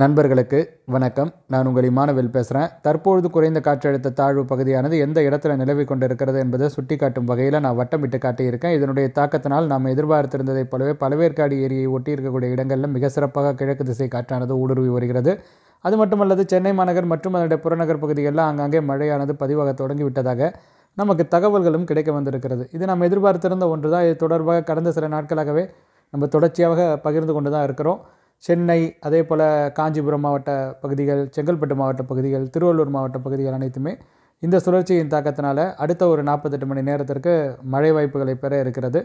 நண்பர்களுக்கு வணக்கம். நான் உங்கள் இமானுவேல் பேசுகிறேன். தற்பொழுது குறைந்த காற்றழுத்த தாழ்வு பகுதியானது எந்த இடத்துல நிலவி கொண்டிருக்கிறது என்பதை சுட்டி காட்டும் வகையில் நான் வட்டமிட்டு காட்டியிருக்கேன். இதனுடைய தாக்கத்தினால் நாம் எதிர்பார்த்திருந்ததைப் போலவே பழவேற்காடு ஏரியை ஒட்டி இருக்கக்கூடிய இடங்களில் மிக சிறப்பாக கிழக்கு திசை காற்றானது ஊடுருவி வருகிறது. அது மட்டுமல்லது சென்னை மாநகர் மற்றும் அதனுடைய புறநகர் பகுதிகளில் ஆங்காங்கே மழையானது பதிவாக தொடங்கிவிட்டதாக நமக்கு தகவல்களும் கிடைக்க வந்திருக்கிறது. இது நாம் எதிர்பார்த்திருந்த ஒன்று தான். இது தொடர்பாக கடந்த சில நாட்களாகவே நம்ம தொடர்ச்சியாக பகிர்ந்து கொண்டு தான் இருக்கிறோம். சென்னை, அதே போல் காஞ்சிபுரம் மாவட்ட பகுதிகள், செங்கல்பட்டு மாவட்ட பகுதிகள், திருவள்ளூர் மாவட்ட பகுதிகள் அனைத்துமே இந்த சுழற்சியின் தாக்கத்தினால் அடுத்த ஒரு 48 மணி நேரத்திற்கு மழை வாய்ப்புகளை பெற இருக்கிறது.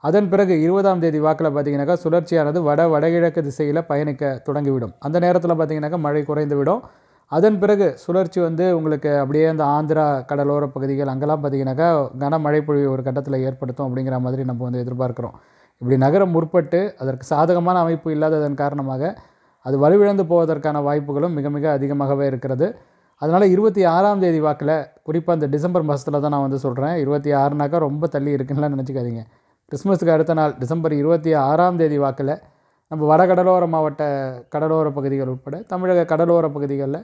அதன் பிறகு 20ஆம் தேதி வாக்கில் பார்த்திங்கனாக்கா சுழற்சியானது வடகிழக்கு திசையில் பயணிக்க தொடங்கிவிடும். அந்த நேரத்தில் பார்த்திங்கனாக்கா மழை குறைந்து விடும். அதன் பிறகு சுழற்சி உங்களுக்கு அப்படியே அந்த ஆந்திரா கடலோர பகுதிகள் அங்கெல்லாம் பார்த்திங்கனாக்கா கனமழை பொழிவு ஒரு கட்டத்தில் ஏற்படுத்தும் அப்படிங்கிற மாதிரி நம்ம எதிர்பார்க்குறோம். இப்படி நகரம் முற்பட்டு அதற்கு சாதகமான அமைப்பு இல்லாததன் காரணமாக அது வலுவிழந்து போவதற்கான வாய்ப்புகளும் மிக மிக அதிகமாகவே இருக்கிறது. அதனால் 26ஆம் தேதி வாக்கில், குறிப்பாக இந்த டிசம்பர் மாதத்தில் தான் நான் சொல்கிறேன். 26னாக்கா ரொம்ப தள்ளி இருக்குன்னுலாம் நினச்சிக்காதீங்க. கிறிஸ்மஸுக்கு அடுத்த நாள் டிசம்பர் 26ஆம் தேதி வாக்கில் நம்ம வடகடலோர மாவட்ட கடலோர பகுதிகள் உட்பட தமிழக கடலோர பகுதிகளில்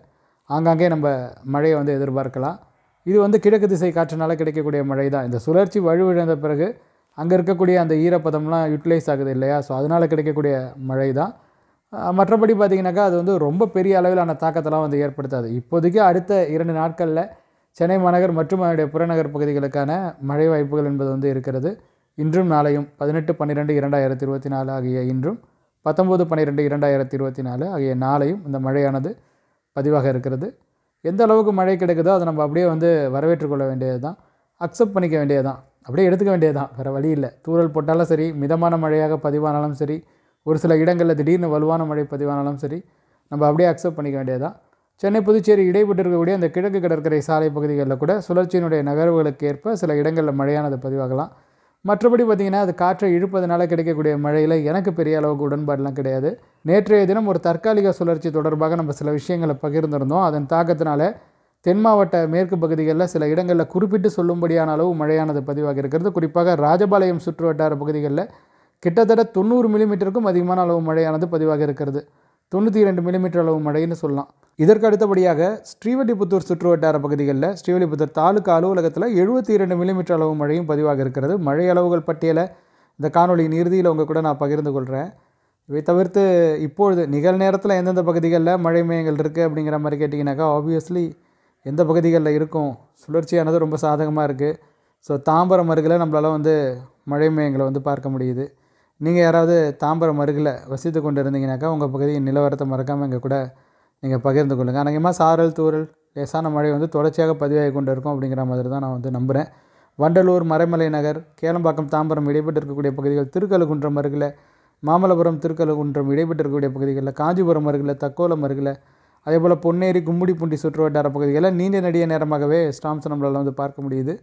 ஆங்காங்கே நம்ம மழையை எதிர்பார்க்கலாம். இது கிழக்கு திசை காற்றினால் கிடைக்கக்கூடிய மழை தான். இந்த சுழற்சி வலுவிழந்த பிறகு அங்கே இருக்கக்கூடிய அந்த ஈரப்பதம்லாம் யூட்டிலைஸ் ஆகுது இல்லையா? ஸோ அதனால் கிடைக்கக்கூடிய மழை தான். மற்றபடி பார்த்திங்கனாக்கா அது ரொம்ப பெரிய அளவிலான தாக்கத்தெல்லாம் ஏற்படுத்தாது. இப்போதைக்கு அடுத்த 2 நாட்களில் சென்னை மாநகர் மற்றும் அதனுடைய புறநகர் பகுதிகளுக்கான மழை வாய்ப்புகள் என்பது இருக்கிறது. இன்றும் நாளையும் 18/12/2024 ஆகிய இன்றும் 19/12/2024 ஆகிய நாளையும் இந்த மழையானது பதிவாக இருக்கிறது. எந்த அளவுக்கு மழை கிடைக்குதோ அதை நம்ம அப்படியே வரவேற்றுக்கொள்ள வேண்டியது தான். அக்செப்ட் பண்ணிக்க வேண்டியது தான். அப்படியே எடுத்துக்க வேண்டியது தான். வேறு வழி இல்லை. தூறல் போட்டாலும் சரி, மிதமான மழையாக பதிவானாலும் சரி, ஒரு சில இடங்களில் திடீர்னு வலுவான மழை பதிவானாலும் சரி, நம்ம அப்படியே அக்செப்ட் பண்ணிக்க வேண்டியது தான். சென்னை புதுச்சேரி இடைப்பட்டு இருக்கக்கூடிய அந்த கிழக்கு கடற்கரை சாலை பகுதிகளில் கூட சுழற்சியினுடைய நகர்வுகளுக்கு ஏற்ப சில இடங்களில் மழையானது பதிவாகலாம். மற்றபடி பார்த்திங்கன்னா அது காற்றை இழுப்பதனால கிடைக்கக்கூடிய மழையில் எனக்கு பெரிய அளவுக்கு உடன்பாடெலாம் கிடையாது. நேற்றைய தினம் ஒரு தற்காலிக சுழற்சி தொடர்பாக நம்ம சில விஷயங்களை பகிர்ந்திருந்தோம். அதன் தாக்கத்தினால தென் மாவட்ட மேற்கு பகுதிகளில் சில இடங்களில் குறிப்பிட்டு சொல்லும்படியான அளவு மழையானது பதிவாக இருக்கிறது. குறிப்பாக ராஜபாளையம் சுற்று வட்டார பகுதிகளில் கிட்டத்தட்ட 90 மில்லிமீட்டருக்கும் அதிகமான அளவு மழையானது பதிவாக இருக்கிறது. 92 மில்லிமீட்டர் அளவு மழைன்னு சொல்லலாம். இதற்கு அடுத்தபடியாக ஸ்ரீவில்லிபுத்தூர் சுற்று வட்டார பகுதிகளில் ஸ்ரீவில்லிபுத்தூர் தாலுகா அலுவலகத்தில் 72 மில்லிமீட்டர் அளவு மழையும் பதிவாக இருக்கிறது. மழை அளவுகள் பட்டியலை இந்த காணொலியின் இறுதியில் கூட நான் பகிர்ந்து கொள்கிறேன். இவை தவிர்த்து இப்பொழுது நிகழ்நேரத்தில் எந்தெந்த பகுதிகளில் மழை மேகங்கள் இருக்குது அப்படிங்கிற மாதிரி கேட்டிங்கனாக்கா ஆப்வியஸ்லி எந்த பகுதிகளில் இருக்கும், சுழற்சியானது ரொம்ப சாதகமாக இருக்குது. ஸோ தாம்பரம் அருகில் நம்மளால் மழை மேகங்களை பார்க்க முடியுது. நீங்கள் யாராவது தாம்பரம் அருகில் வசித்து கொண்டு இருந்தீங்கனாக்கா உங்கள் பகுதியின் நிலவரத்தை மறக்காமல் இங்கே கூட நீங்கள் பகிர்ந்து கொள்ளுங்கள். அநேகமாக சாரல், தூறல், லேசான மழை தொடர்ச்சியாக பதிவாகி கொண்டு இருக்கும் அப்படிங்கிற மாதிரி தான் நான் நம்புகிறேன். வண்டலூர், மறைமலை நகர், கேளம்பாக்கம், தாம்பரம் இடைப்பட்டு இருக்கக்கூடிய பகுதிகள், திருக்கழுகுன்றம் அருகில், மாமல்லபுரம், திருக்கழுகுன்றம் இடைப்பட்டு இருக்கக்கூடிய பகுதிகளில், காஞ்சிபுரம் அருகில், தக்கோலம் அருகில், அதேபோல் பொன்னேரி, கும்மிடிப்பூண்டி சுற்று வட்டார பகுதிகளில் நீண்ட நெடிய நேரமாகவே ஸ்டாம்ஸ் நம்மளால் பார்க்க முடியுது.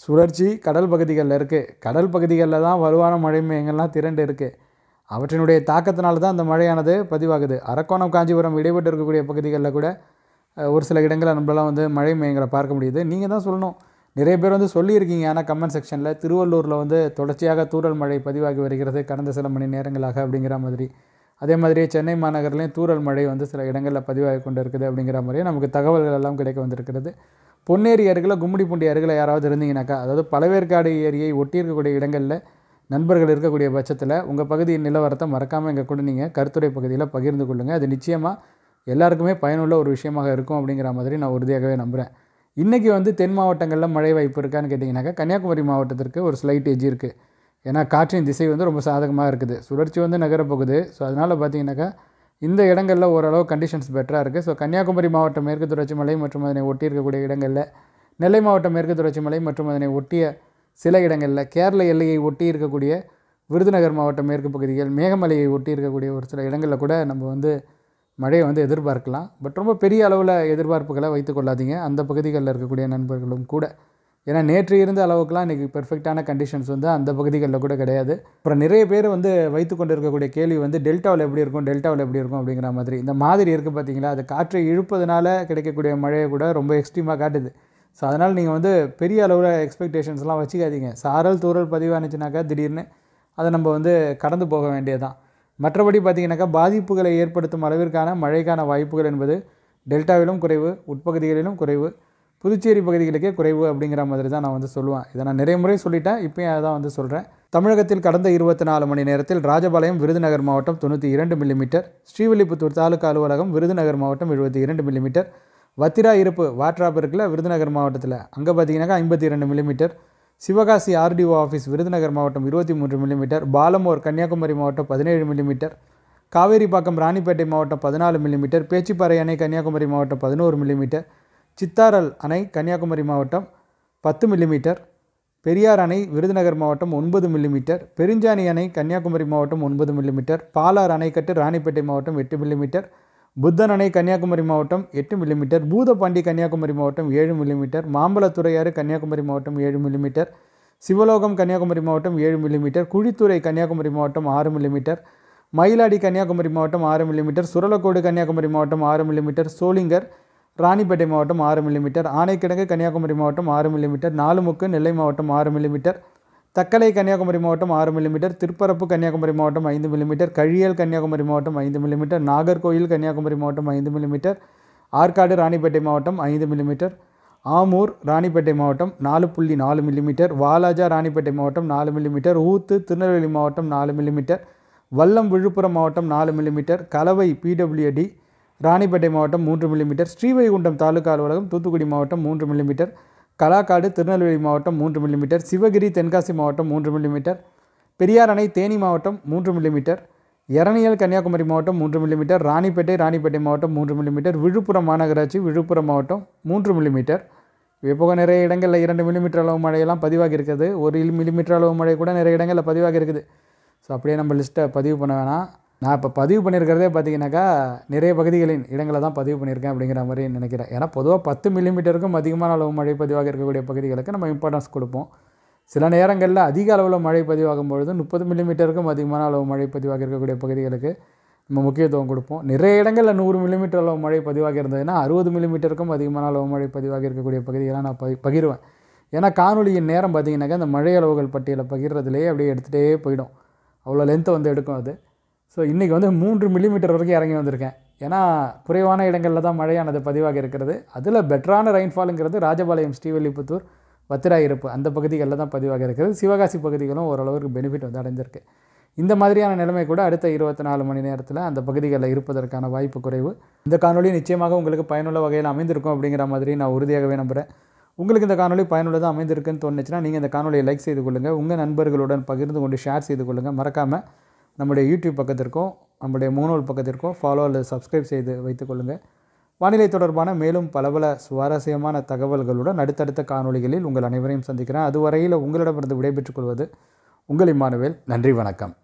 சுழற்சி கடல் பகுதிகளில் இருக்குது. கடல் பகுதிகளில் தான் வலுவான மழை மேகங்கள்லாம் திரண்டு இருக்குது. அவற்றினுடைய தாக்கத்தினால தான் அந்த மழையானது பதிவாகுது. அரக்கோணம், காஞ்சிபுரம் இடைப்பட்டு இருக்கக்கூடிய பகுதிகளில் கூட ஒரு சில இடங்களில் நம்மளால் மழை மேகங்களை பார்க்க முடியுது. நீங்கள் தான் சொல்லணும். நிறைய பேர் சொல்லியிருக்கீங்க. ஆனால் கமெண்ட் செக்ஷனில் திருவள்ளூரில் தொடர்ச்சியாக தூறல் மழை பதிவாகி வருகிறது கடந்த சில மணி நேரங்களாக அப்படிங்கிற மாதிரி. அதே மாதிரியே சென்னை மாநகர்லேயும் தூறல் மழை சில இடங்களில் பதிவாகி கொண்டு இருக்குது அப்படிங்கிற மாதிரியே நமக்கு தகவல்கள் எல்லாம் கிடைக்க வந்திருக்கிறது. பொன்னேரி அருகில், கும்மிடிப்பூண்டி அருகில் யாராவது இருந்தீங்கனாக்கா, அதாவது பழவேற்காடு ஏரியை ஒட்டி இருக்கக்கூடிய இடங்களில் நண்பர்கள் இருக்கக்கூடிய பட்சத்தில் உங்கள் பகுதியின் நிலவரத்தை மறக்காமல் எங்கள் கூட நீங்கள் கருத்துரை பகுதியில் பகிர்ந்து கொள்ளுங்கள். அது நிச்சயமாக எல்லாருக்குமே பயனுள்ள ஒரு விஷயமாக இருக்கும் அப்படிங்கிற மாதிரி நான் உறுதியாகவே நம்புகிறேன். இன்றைக்கி தென் மாவட்டங்களில் மழை வாய்ப்பு இருக்கான்னு கேட்டிங்கனாக்கா கன்னியாகுமரி மாவட்டத்திற்கு ஒரு ஸ்லைட் எஜ் இருக்குது. ஏன்னா காற்றின் திசை ரொம்ப சாதகமாக இருக்குது. சுழற்சி நகரப்போகுது. ஸோ அதனால் பார்த்திங்கனாக்கா இந்த இடங்களில் ஓரளவு கண்டிஷன்ஸ் பெட்டராக இருக்குது. ஸோ கன்னியாகுமரி மாவட்டம் மேற்கு தொடர்ச்சி மலை மற்றும் அதனை ஒட்டி இருக்கக்கூடிய இடங்களில், நெல்லை மாவட்டம் மேற்கு தொடர்ச்சி மலை மற்றும் அதனை ஒட்டிய சில இடங்களில், கேரள எல்லையை ஒட்டி இருக்கக்கூடிய விருதுநகர் மாவட்டம் மேற்கு பகுதிகள், மேகமலையை ஒட்டி இருக்கக்கூடிய ஒரு சில இடங்களில் கூட நம்ம மழையை எதிர்பார்க்கலாம். பட் ரொம்ப பெரிய அளவில் எதிர்பார்ப்புகளை வைத்து கொள்ளாதீங்க அந்த பகுதிகளில் இருக்கக்கூடிய நண்பர்களும் கூட. ஏன்னா நேற்று இருந்த அளவுக்குலாம் இன்றைக்கி பெர்ஃபெக்டான கண்டிஷன்ஸ் அந்த பகுதிகளில் கூட கிடையாது. அப்புறம் நிறைய பேர் வைத்து கொண்டு இருக்கக்கூடிய கேள்வி டெல்டாவில் எப்படி இருக்கும், டெல்டாவில் எப்படி இருக்கும் அப்படிங்கிற மாதிரி. இந்த மாதிரி இருக்குது பார்த்தீங்களா, அது காற்றை இழுப்பதனால கிடைக்கக்கூடிய மழையை கூட ரொம்ப எக்ஸ்ட்ரீமாக காட்டுது. ஸோ அதனால் நீங்கள் பெரிய அளவில் எக்ஸ்பெக்டேஷன்ஸ்லாம் வச்சுக்காதீங்க. சாரல், தூறல் பதிவானுச்சுனாக்கா திடீர்னு அதை நம்ம கடந்து போக வேண்டியது தான். மற்றபடி பார்த்திங்கனாக்கா பாதிப்புகளை ஏற்படுத்தும் அளவிற்கான மழைக்கான வாய்ப்புகள் என்பது டெல்டாவிலும் குறைவு, உட்பகுதிகளிலும் குறைவு, புதுச்சேரி பகுதிகளுக்கே குறைவு அப்படிங்கிற மாதிரி தான் நான் வந்து சொல்லுவேன். இதை நான் நிறைய முறை சொல்லிட்டேன், இப்போயும் அதை தான் வந்து சொல்கிறேன். தமிழகத்தில் கடந்த 24 மணி நேரத்தில் ராஜபாளையம் விருதுநகர் மாவட்டம் 92 மில்லிமீட்டர், ஸ்ரீவில்லிபுத்தூர் தாலுகா அலுவலகம் விருதுநகர் மாவட்டம் 72 மில்லிமீட்டர், வத்திரா இருப்பு வாட்ராப் இருக்குல்ல விருதுநகர் மாவட்டத்தில், அங்கே பார்த்தீங்கன்னாக்கா 52 millimetre, Sivakasi RTO office Virudhunagar மாவட்டம் 23 மில்லிமீட்டர், பாலமோர் கன்னியாகுமரி மாவட்டம் 17 மில்லிமீட்டர், காவேரிப்பாக்கம் ராணிப்பேட்டை மாவட்டம் 14 மில்லிமீட்டர், பேச்சிப்பாறை அணை கன்னியாகுமரி மாவட்டம் 11 மில்லிமீட்டர், சித்தாரல் அணை கன்னியாகுமரி மாவட்டம் 10 மில்லிமீட்டர், பெரியார் அணை விருதுநகர் மாவட்டம் 9 மில்லிமீட்டர், பெருஞ்சாணி அணை கன்னியாகுமரி மாவட்டம் 9 மில்லிமீட்டர், பாலார் அணைக்கட்டு ராணிப்பேட்டை மாவட்டம் 8 மில்லிமீட்டர், புத்தன் அணை கன்னியாகுமரி மாவட்டம் 8 மில்லிமீட்டர், பூதப்பாண்டி கன்னியாகுமரி மாவட்டம் 7 மில்லிமீட்டர், மாம்பழத்துறையாறு கன்னியாகுமரி மாவட்டம் 7 மில்லிமீட்டர், சிவலோகம் கன்னியாகுமரி மாவட்டம் 7 மில்லிமீட்டர், குழித்துறை கன்னியாகுமரி மாவட்டம் 6 மில்லிமீட்டர், மயிலாடி கன்னியாகுமரி மாவட்டம் 6 மில்லிமீட்டர், சுரலக்கோடு கன்னியாகுமரி மாவட்டம் 6 மில்லிமீட்டர், சோளிங்கர் ராணிப்பேட்டை மாவட்டம் 6 மில்லிமீட்டர், ஆனைக்கிடங்கு கன்னியாகுமரி மாவட்டம் 6 மில்லிமீட்டர், நாலுமுக்கு நெல்லை மாவட்டம் 6 மில்லிமீட்டர், தக்கலை கன்னியாகுமரி மாவட்டம் 6 மில்லிமீட்டர், திருப்பரப்பு கன்னியாகுமரி மாவட்டம் 5 மில்லிமீட்டர், கழியல் கன்னியாகுமரி மாவட்டம் 5 மில்லிமீட்டர், நாகர்கோயில் கன்னியாகுமரி மாவட்டம் 5 மில்லிமீட்டர், ஆற்காடு ராணிப்பேட்டை மாவட்டம் 5 மில்லிமீட்டர், ஆமூர் ராணிப்பேட்டை மாவட்டம் 4.4 மில்லிமீட்டர், வாலாஜா ராணிப்பேட்டை மாவட்டம் 4 மில்லிமீட்டர், ஊத்து திருநெல்வேலி மாவட்டம் 4 மில்லிமீட்டர், வல்லம் விழுப்புரம் மாவட்டம் 4 மில்லிமீட்டர், கலவை பிடபிள்யூடி ராணிப்பேட்டை மாவட்டம் 3 மில்லிமீட்டர், ஸ்ரீவைகுண்டம் தாலுகா அலுவலகம் தூத்துக்குடி மாவட்டம் 3 மில்லிமீட்டர், கலாக்காடு திருநெல்வேலி மாவட்டம் 3 மில்லிமீட்டர், சிவகிரி தென்காசி மாவட்டம் 3 மில்லிமீட்டர், பெரியார் அணை தேனி மாவட்டம் 3 மில்லிமீட்டர், எரணியல் கன்னியாகுமரி மாவட்டம் 3 மில்லிமீட்டர், ராணிப்பேட்டை மாவட்டம் 3 மில்லிமீட்டர், விழுப்புரம் மாநகராட்சி விழுப்புரம் மாவட்டம் 3 மில்லிமீட்டர். இப்போ நிறைய இடங்களில் 2 மில்லிமீட்டர் அளவு மழையெல்லாம் பதிவாகி இருக்குது. 1 மில்லிமீட்டர் அளவு மழை கூட நிறைய இடங்களில் பதிவாகி இருக்குது. ஸோ அப்படியே நம்ம லிஸ்ட்டை பதிவு பண்ண வேணாம். நான் இப்போ பதிவு பண்ணியிருக்கிறதே பார்த்தீங்கன்னாக்கா நிறைய பகுதிகளின் இடங்களை தான் பதிவு பண்ணியிருக்கேன் அப்படிங்கிற மாதிரி நினைக்கிறேன். ஏன்னா பொதுவாக 10 மில்லிமீட்டருக்கும் அதிகமான அளவு மழை பதிவாக இருக்கக்கூடிய பகுதிகளுக்கு நம்ம இம்பார்ட்டன்ஸ் கொடுப்போம். சில நேரங்களில் அதிக அளவில் மழை பதிவாகும் பொழுது 30 மில்லிமீட்டருக்கும் அதிகமான அளவு மழை பதிவாக இருக்கக்கூடிய பகுதிகளுக்கு நம்ம முக்கியத்துவம் கொடுப்போம். நிறைய இடங்களில் 100 மில்லிமீட்டர் அளவு மழை பதிவாக இருந்ததுன்னா 60 மில்லிமீட்டருக்கும் அதிகமான அளவு மழை பதிவாக இருக்கக்கூடிய பகுதிகளை நான் பகிர்வேன். ஏன்னா காணொலியின் நேரம் பார்த்திங்கனாக்கா அந்த மழை அளவுகள் பட்டியலை பகிர்றதுலேயே அப்படியே எடுத்துகிட்டே போயிடும். அவ்வளோ லென்த்தை வந்து எடுக்கும் அது. ஸோ இன்றைக்கி வந்து 3 மில்லிமீட்டர் வரைக்கும் இறங்கி வந்திருக்கேன். ஏன்னா குறைவான இடங்களில் தான் மழையானது பதிவாக இருக்கிறது. அதில் பெட்டரான ரெயின்ஃபாலுங்கிறது ராஜபாளையம், ஸ்ரீவில்லிபுத்தூர், வத்திரா இருப்பு அந்த பகுதிகளில் தான் பதிவாக இருக்கிறது. சிவகாசி பகுதிகளும் ஓரளவுக்கு பெனிஃபிட் வந்து அடைஞ்சிருக்கு. இந்த மாதிரியான நிலைமை கூட அடுத்த 24 மணி நேரத்தில் அந்த பகுதிகளில் இருப்பதற்கான வாய்ப்பு குறைவு. இந்த காணொலி நிச்சயமாக உங்களுக்கு பயனுள்ள வகையில் அமைந்திருக்கும் அப்படிங்கிற மாதிரி நான் உறுதியாகவே நம்புகிறேன். உங்களுக்கு இந்த காணொலி பயனுள்ளதாக அமைந்திருக்குன்னு தோணுச்சுன்னா நீங்கள் இந்த காணொலியை லைக் செய்து கொள்ளுங்கள், உங்கள் நண்பர்களுடன் பகிர்ந்து கொண்டு ஷேர் செய்து கொள்ளுங்கள். மறக்காமல் நம்முடைய யூடியூப் பக்கத்திற்கும் நம்முடைய முகநூல் பக்கத்திற்கும் ஃபாலோ அல்லது சப்ஸ்கிரைப் செய்து வைத்துக்கொள்ளுங்கள். வானிலை தொடர்பான மேலும் பல சுவாரஸ்யமான தகவல்களுடன் அடுத்தடுத்த காணொலிகளில் உங்கள் அனைவரையும் சந்திக்கிறேன். அதுவரையில் உங்களிடமிருந்து விடைபெற்றுக் கொள்வது உங்கள் இம்மானுவேல். நன்றி, வணக்கம்.